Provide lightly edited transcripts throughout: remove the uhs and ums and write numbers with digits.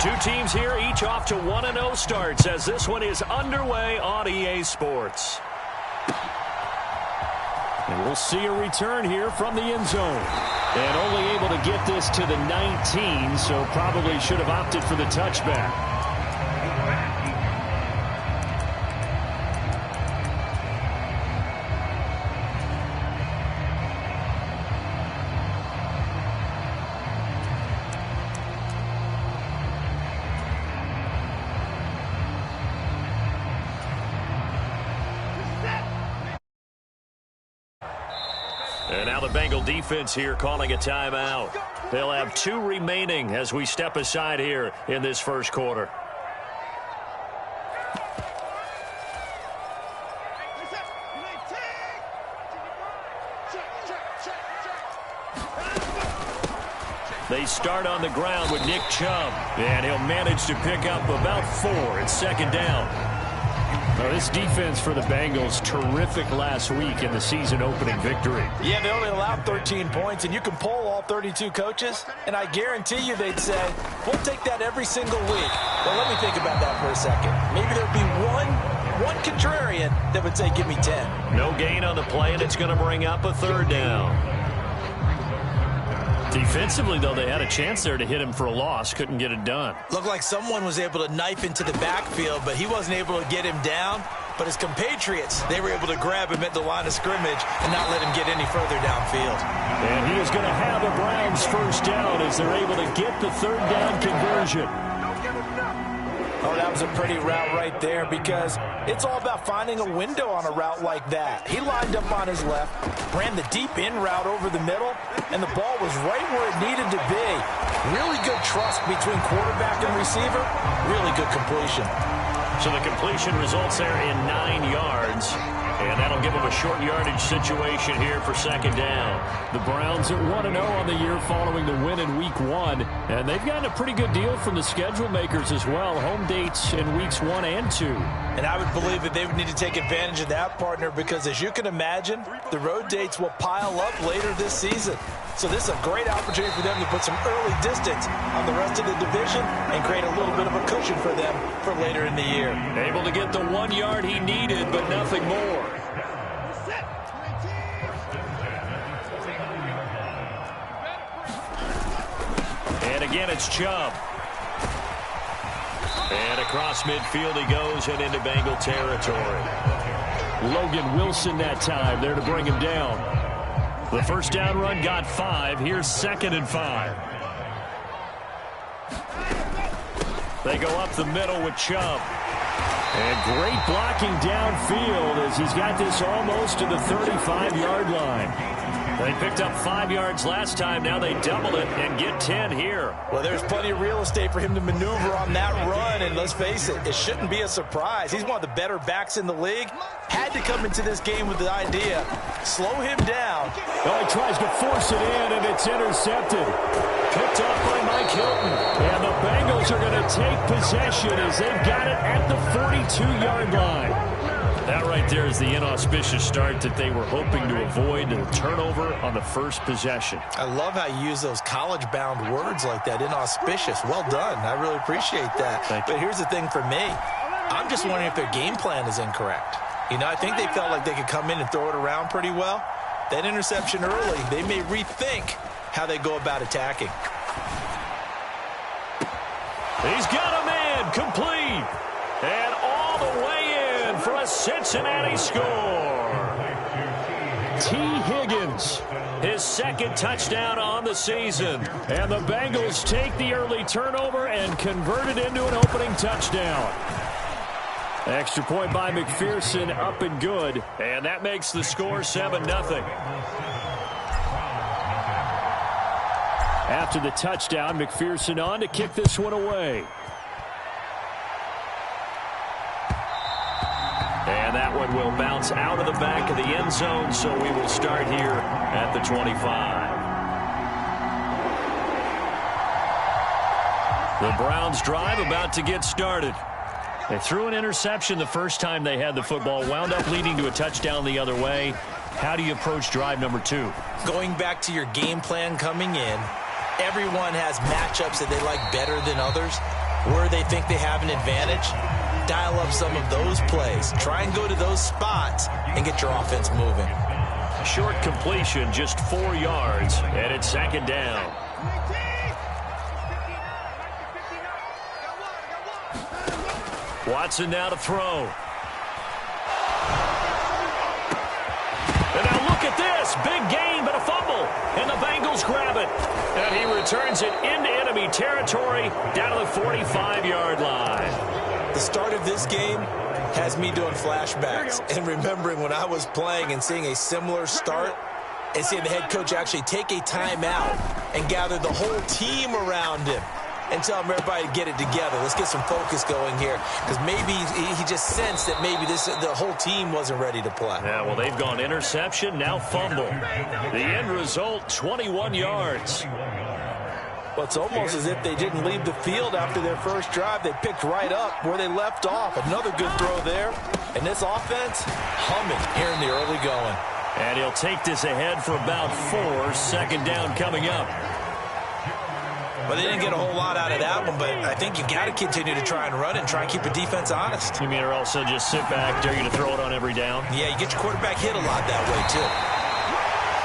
Two teams here, each off to 1-0 starts as this one is underway on EA Sports. And we'll see a return here from the end zone. And only able to get this to the 19, so probably should have opted for the touchback. And now the Bengal defense here calling a timeout. They'll have 2 remaining as we step aside here in this first quarter. They start on the ground with Nick Chubb, and he'll manage to pick up about 4. It's second down. This defense for the Bengals, terrific last week in the season-opening victory. Yeah, they only allowed 13 points, and you can poll all 32 coaches, and I guarantee you they'd say, we'll take that every single week. Well, let me think about that for a second. Maybe there'd be one contrarian that would say, give me 10. No gain on the play, and it's going to bring up a third down. Defensively, though, they had a chance there to hit him for a loss. Couldn't get it done. Looked like someone was able to knife into the backfield, but he wasn't able to get him down. But his compatriots, they were able to grab him at the line of scrimmage and not let him get any further downfield. And he is going to have a Browns first down as they're able to get the third down conversion. Oh, that was a pretty route right there because it's all about finding a window on a route like that. He lined up on his left, ran the deep in route over the middle, and the ball was right where it needed to be. Really good trust between quarterback and receiver. Really good completion. So the completion results there in 9 yards. And that'll give them a short yardage situation here for second down. The Browns at 1-0 on the year following the win in Week 1. And they've gotten a pretty good deal from the schedule makers as well. Home dates in Weeks 1 and 2. And I would believe that they would need to take advantage of that, partner, because as you can imagine, the road dates will pile up later this season. So this is a great opportunity for them to put some early distance on the rest of the division and create a little bit of a cushion for them for later in the year. Able to get the 1 yard he needed, but nothing more. And again, it's Chubb. And across midfield he goes and into Bengal territory. Logan Wilson that time there to bring him down. The first down run got 5. Here's 2nd and 5. They go up the middle with Chubb. And great blocking downfield as he's got this almost to the 35-yard line. They picked up 5 yards last time. Now they double it and get 10 here. Well, there's plenty of real estate for him to maneuver on that run. And let's face it, it shouldn't be a surprise. He's one of the better backs in the league. Had to come into this game with the idea, slow him down. Oh, he tries to force it in, and it's intercepted. Picked up by Mike Hilton. And the Bengals are going to take possession as they've got it at the 42-yard line. That right there is the inauspicious start that they were hoping to avoid, the turnover on the first possession. I love how you use those college-bound words like that, inauspicious. Well done. I really appreciate that. But here's the thing for me. I'm just wondering if their game plan is incorrect. You know, I think they felt like they could come in and throw it around pretty well. That interception early, they may rethink how they go about attacking. He's got a man complete. And all the way in for a Cincinnati score. T. Higgins, his 2nd touchdown on the season. And the Bengals take the early turnover and convert it into an opening touchdown. Extra point by McPherson, up and good. And that makes the score 7-0. After the touchdown, McPherson on to kick this one away. And that one will bounce out of the back of the end zone, so we will start here at the 25. The Browns drive about to get started. They threw an interception the first time they had the football, wound up leading to a touchdown the other way. How do you approach drive number 2? Going back to your game plan coming in, everyone has matchups that they like better than others. where they think they have an advantage, dial up some of those plays. Try and go to those spots and get your offense moving. Short completion, just 4 yards, and it's second down. Watson now to throw. And now look at this. Big gain, but a fumble. And the Bengals grab it. And he returns it into enemy territory down to the 45-yard line. The start of this game has me doing flashbacks and remembering when I was playing and seeing a similar start and seeing the head coach actually take a timeout and gather the whole team around him and tell him everybody to get it together. Let's get some focus going here, because maybe he just sensed that maybe the whole team wasn't ready to play. Yeah, well, they've gone interception, now fumble. The end result, 21 yards. Well, it's almost as if they didn't leave the field after their first drive. They picked right up where they left off. Another good throw there. And this offense, humming here in the early going. And he'll take this ahead for about 4. Second down coming up. Well, they didn't get a whole lot out of that one, but I think you've got to continue to try and run and try and keep the defense honest. You mean or also just sit back, dare you to throw it on every down? Yeah, you get your quarterback hit a lot that way, too.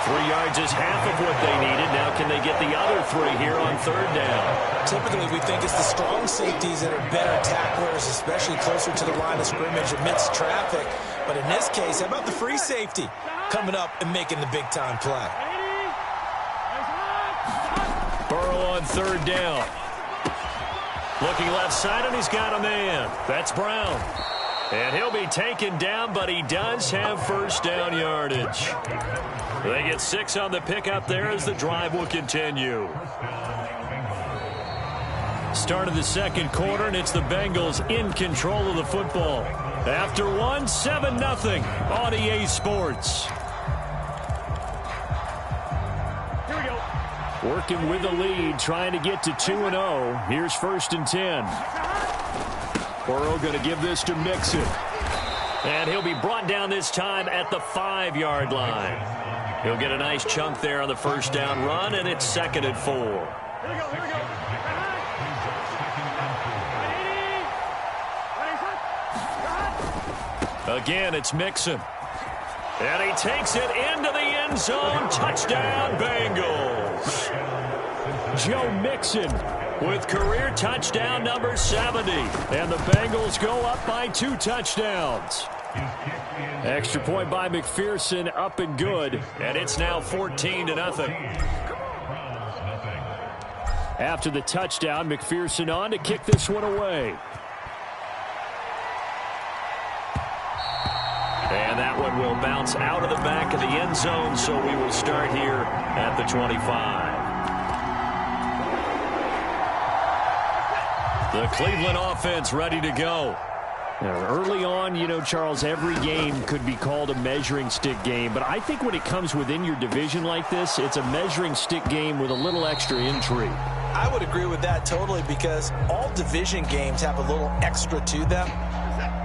3 yards is half of what they needed. Now can they get the other 3 here on third down? Typically, we think it's the strong safeties that are better tacklers, especially closer to the line of scrimmage amidst traffic. But in this case, how about the free safety coming up and making the big-time play? Burrow on third down. Looking left side, and he's got a man. That's Brown. And he'll be taken down, but he does have first down yardage. They get 6 on the pickup there as the drive will continue. Start of the second quarter, and it's the Bengals in control of the football. After one, 7-0 on EA Sports. Working with the lead, trying to get to 2-0. Here's 1st and 10. Burrow going to give this to Mixon. And he'll be brought down this time at the 5-yard line. He'll get a nice chunk there on the first down run, and it's 2nd and 4. Again, it's Mixon. And he takes it into the end zone. Touchdown, Bengals. Joe Mixon with career touchdown number 70. And the Bengals go up by 2 touchdowns. Extra point by McPherson, up and good. And it's now 14-0. After the touchdown, McPherson on to kick this one away. And that one will bounce out of the back of the end zone, so we will start here at the 25. The Cleveland offense ready to go. Now, early on, you know, Charles, every game could be called a measuring stick game, but I think when it comes within your division like this, it's a measuring stick game with a little extra intrigue. I would agree with that totally, because all division games have a little extra to them.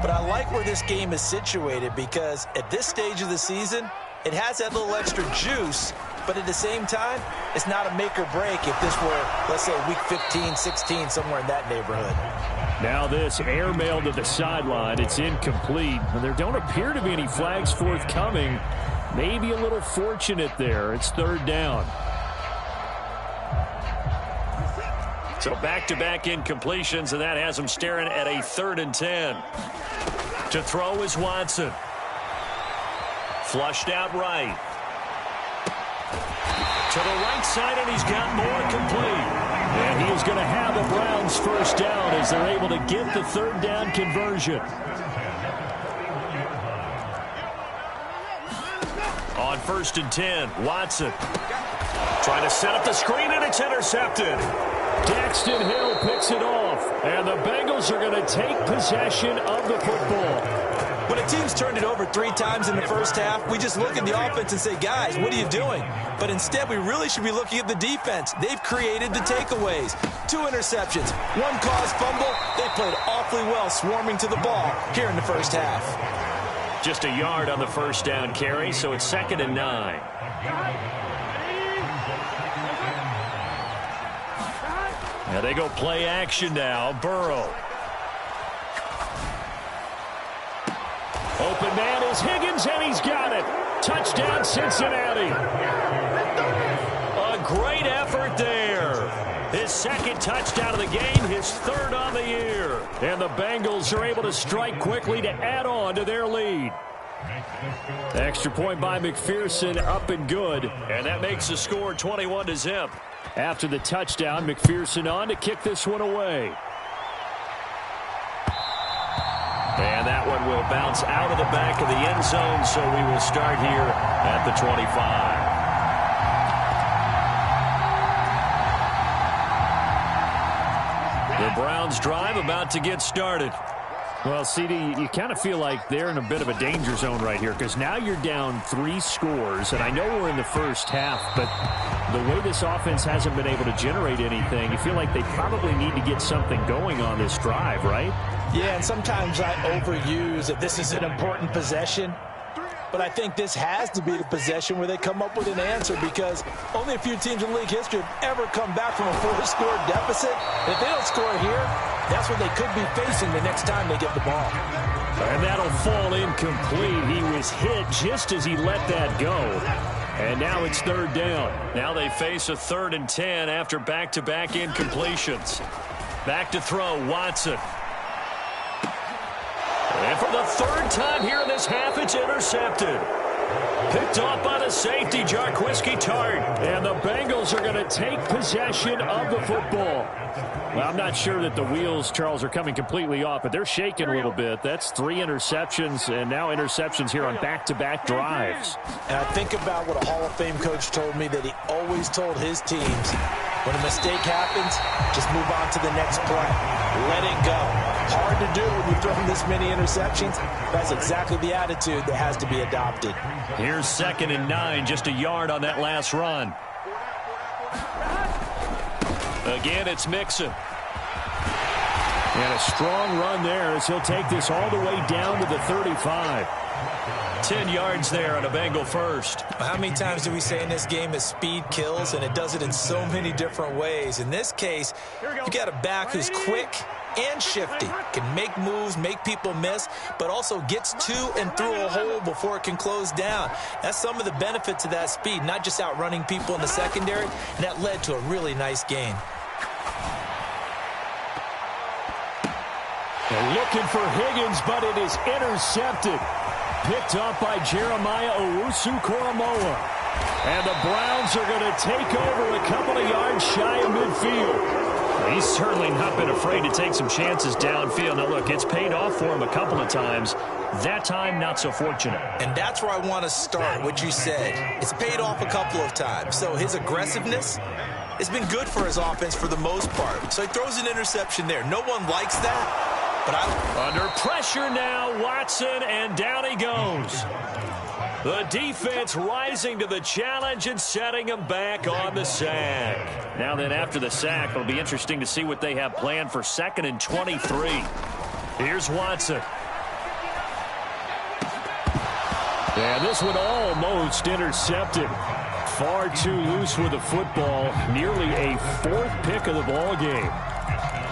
But I like where this game is situated, because at this stage of the season, it has that little extra juice, but at the same time, it's not a make or break if this were, let's say, week 15, 16, somewhere in that neighborhood. Now this airmail to the sideline. It's incomplete. There don't appear to be any flags forthcoming. Maybe a little fortunate there. It's 3rd down. So back-to-back incompletions, and that has them staring at a 3rd and 10. To throw is Watson. Flushed out right. To the right side, and he's got more complete. And he is going to have the Browns first down as they're able to get the 3rd down conversion. On 1st and 10, Watson. Trying to set up the screen, and it's intercepted. Daxton Hill picks it off, and the Bengals are going to take possession of the football. When a team's turned it over 3 times in the first half, we just look at the offense and say, guys, what are you doing? But instead, we really should be looking at the defense. They've created the takeaways. 2 interceptions, 1 caused fumble. They played awfully well swarming to the ball here in the first half. Just a yard on the first down carry, so it's 2nd and 9. And they go play action now. Burrow. Open man is Higgins, and he's got it. Touchdown, Cincinnati. A great effort there. His second touchdown of the game, his third on the year. And the Bengals are able to strike quickly to add on to their lead. Extra point by McPherson, up and good. And that makes the score 21-0. After the touchdown, McPherson on to kick this one away. And that one will bounce out of the back of the end zone, so we will start here at the 25. The Browns drive about to get started. Well, CD, you kind of feel like they're in a bit of a danger zone right here because now you're down 3 scores, and I know we're in the first half, but the way this offense hasn't been able to generate anything, you feel like they probably need to get something going on this drive, right? Yeah, and sometimes I overuse that this is an important possession. But I think this has to be the possession where they come up with an answer because only a few teams in league history have ever come back from a 4-score deficit. And if they don't score here, that's what they could be facing the next time they get the ball. And that'll fall incomplete. He was hit just as he let that go. And now it's third down. Now they face a 3rd and 10 after back-to-back incompletions. Back to throw, Watson. And for the 3rd time here in this half, it's intercepted. Picked off by the safety, Jarquiski Tart. And the Bengals are going to take possession of the football. Well, I'm not sure that the wheels, Charles, are coming completely off, but they're shaking a little bit. That's 3 interceptions, and now interceptions here on back-to-back drives. And I think about what a Hall of Fame coach told me that he always told his teams, when a mistake happens, just move on to the next play. Let it go. Hard to do when you've thrown this many interceptions. That's exactly the attitude that has to be adopted. Here's 2nd and 9, just a yard on that last run. Again, it's Mixon. And a strong run there as he'll take this all the way down to the 35. 10 yards there on a Bengal first. How many times do we say in this game that speed kills, and it does it in so many different ways? In this case, you got a back who's quick and shifty, can make moves, make people miss, but also gets to and through a hole before it can close down. That's some of the benefits of that speed, not just outrunning people in the secondary, and that led to a really nice gain. And looking for Higgins, but it is intercepted. Picked up by Jeremiah Owusu-Koramoah. And the Browns are going to take over a couple of yards shy of midfield. He's certainly not been afraid to take some chances downfield. Now, look, it's paid off for him a couple of times. That time, not so fortunate. And that's where I want to start, what you said. It's paid off a couple of times. So his aggressiveness has been good for his offense for the most part. So he throws an interception there. No one likes that. But under pressure now, Watson, and down he goes. The defense rising to the challenge and setting him back on the sack. Now then, after the sack, it'll be interesting to see what they have planned for 2nd and 23. Here's Watson. Yeah, this one almost intercepted. Far too loose with the football. Nearly a 4th pick of the ball game.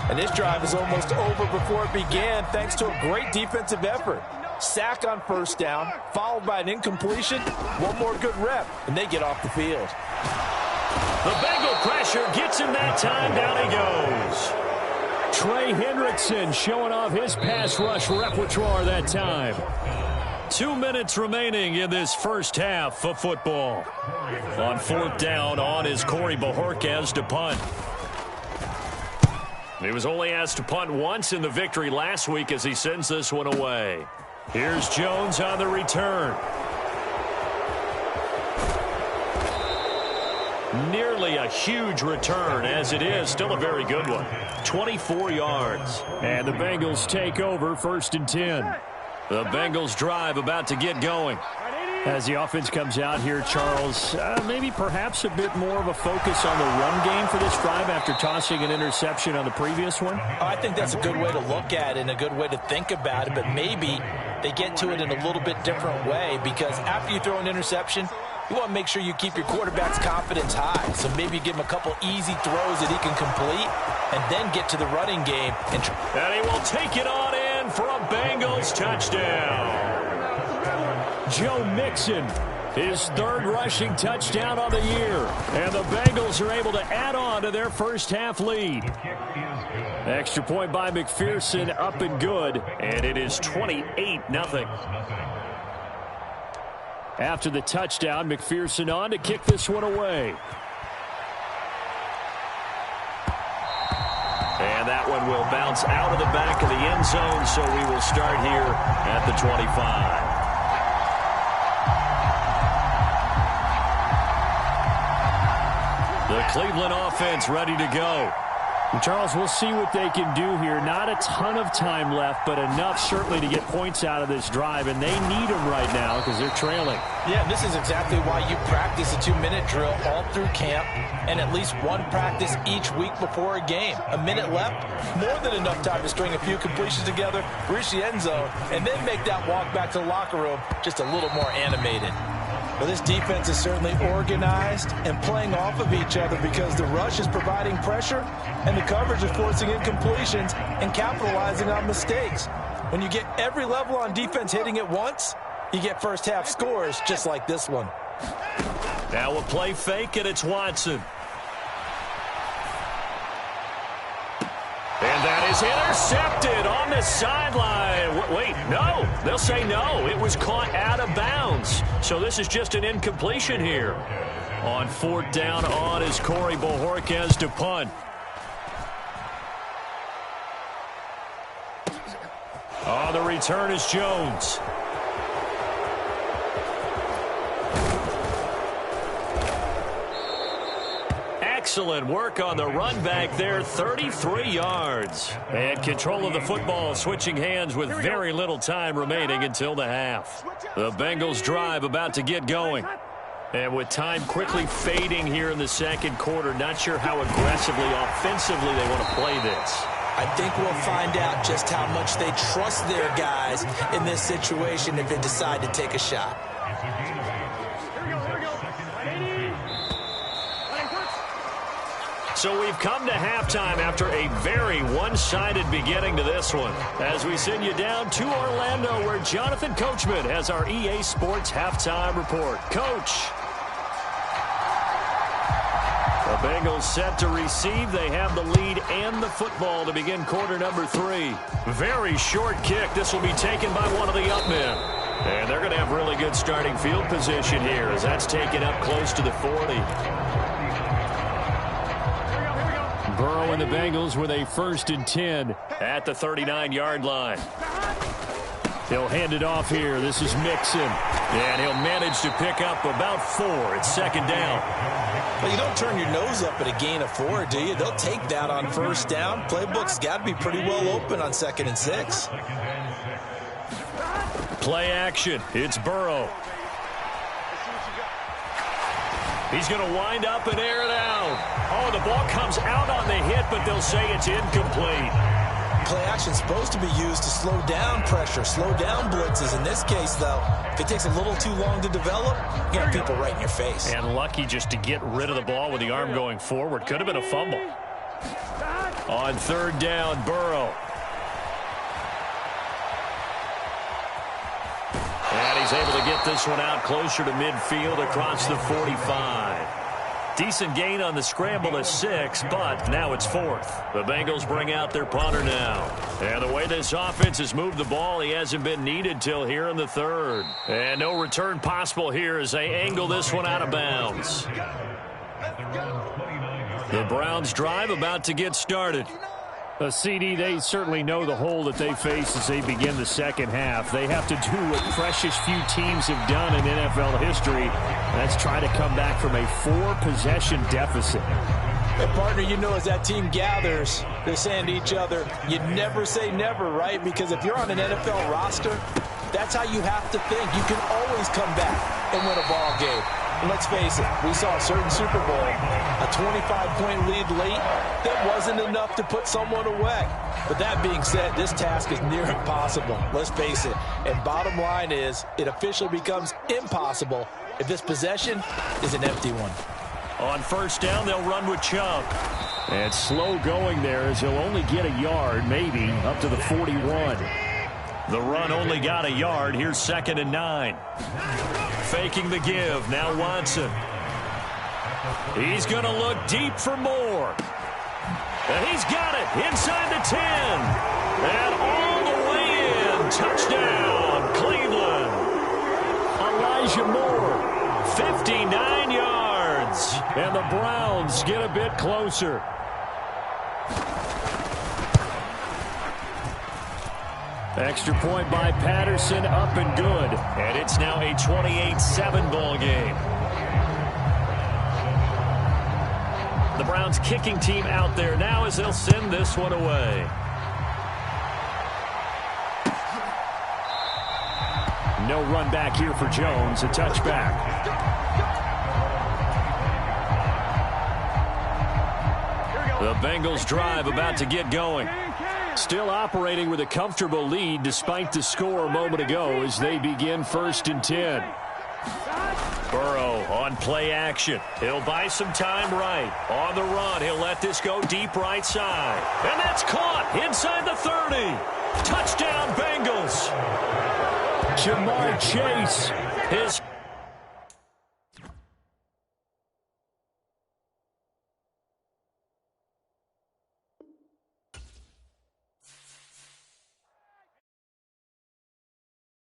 And this drive is almost over before it began thanks to a great defensive effort. Sack on 1st down, followed by an incompletion. One more good rep, and they get off the field. The Bengal pressure gets him that time. Down he goes. Trey Hendrickson showing off his pass rush repertoire that time. 2 minutes remaining in this first half of football. On 4th down, on is Corey Bojorquez to punt. He was only asked to punt once in the victory last week as he sends this one away. Here's Jones on the return. Nearly a huge return, as it is still a very good one. 24 yards. And the Bengals take over 1st and 10. The Bengals drive about to get going. As the offense comes out here, Charles, maybe perhaps a bit more of a focus on the run game for this drive after tossing an interception on the previous one? I think that's a good way to look at it and a good way to think about it, but maybe they get to it in a little bit different way because after you throw an interception, You want to make sure you keep your quarterback's confidence high. So maybe give him a couple easy throws that he can complete and then get to the running game. And he will take it on in for a Bengals touchdown. Joe Mixon, his third rushing touchdown on the year. And the Bengals are able to add on to their first half lead. Extra point by McPherson, up and good. And it is 28-0. After the touchdown, McPherson on to kick this one away. And that one will bounce out of the back of the end zone, so we will start here at the 25. The Cleveland offense ready to go. Charles, we'll see what they can do here. Not a ton of time left, but enough certainly to get points out of this drive, and they need them right now because they're trailing. Yeah, this is exactly why you practice a 2-minute drill all through camp and at least one practice each week before a game. A minute left, more than enough time to string a few completions together, reach the end zone, and then make that walk back to the locker room just a little more animated. Well, this defense is certainly organized and playing off of each other because the rush is providing pressure and the coverage is forcing incompletions and capitalizing on mistakes. When you get every level on defense hitting at once, you get first half scores just like this one. Now a play fake, and it's Watson. And that is intercepted on the sideline. Wait, no. They'll say no. It was caught out of bounds. So this is just an incompletion here. On fourth down on is Corey Bojorquez to punt. On the return is Jones. Excellent work on the run back there, 33 yards. And control of the football switching hands with very little time remaining until the half. The Bengals drive about to get going. And with time quickly fading here in the second quarter, not sure how aggressively, offensively they want to play this. I think we'll find out just how much they trust their guys in this situation if they decide to take a shot. So we've come to halftime after a very one-sided beginning to this one. As we send you down to Orlando, where Jonathan Coachman has our EA Sports halftime report. Coach. The Bengals set to receive. They have the lead and the football to begin quarter number 3. Very short kick. This will be taken by one of the up men. And they're going to have really good starting field position here as that's taken up close to the 40. Burrow and the Bengals with a 1st and 10 at the 39-yard line. He'll hand it off here. This is Mixon. And he'll manage to pick up about 4. It's 2nd down. Well, you don't turn your nose up at a gain of 4, do you? They'll take that on 1st down. Playbook's got to be pretty well open on 2nd and 6. Play action. It's Burrow. He's going to wind up and air it out. Oh, the ball comes out on the hit, but they'll say it's incomplete. Play action's supposed to be used to slow down pressure, slow down blitzes. In this case, though, if it takes a little too long to develop, you got people right in your face. And lucky just to get rid of the ball with the arm going forward. Could have been a fumble. On 3rd down, Burrow. And he's able to get this one out closer to midfield across the 45. Decent gain on the scramble of 6, but now it's 4th. The Bengals bring out their punter now. And the way this offense has moved the ball, he hasn't been needed till here in the 3rd. And no return possible here as they angle this one out of bounds. The Browns drive about to get started. CD, they certainly know the hole that they face as they begin the second half. They have to do what precious few teams have done in NFL history. That's try to come back from a 4-possession deficit. Hey, partner, you know as that team gathers, they're saying to each other, you never say never, right? Because if you're on an NFL roster, that's how you have to think. You can always come back and win a ball game. And let's face it, we saw a certain Super Bowl, a 25-point lead late, that wasn't enough to put someone away. But that being said, this task is near impossible. Let's face it. And bottom line is, it officially becomes impossible if this possession is an empty one. On first down, they'll run with Chubb. And slow going there as he'll only get a yard, maybe, up to the 41. The run only got a yard. Here's 2nd and 9. Faking the give. Now Watson. He's going to look deep for more. And he's got it inside the 10. And all the way in. Touchdown, Cleveland. Elijah Moore, 59 yards. And the Browns get a bit closer. Extra point by Patterson, up and good. And it's now a 28-7 ball game. The Browns kicking team out there now as they'll send this one away. No run back here for Jones, a touchback. The Bengals drive about to get going. Still operating with a comfortable lead despite the score a moment ago as they begin 1st and 10. Burrow on play action. He'll buy some time right. On the run, he'll let this go deep right side. And that's caught inside the 30. Touchdown, Bengals. Jamar Chase. His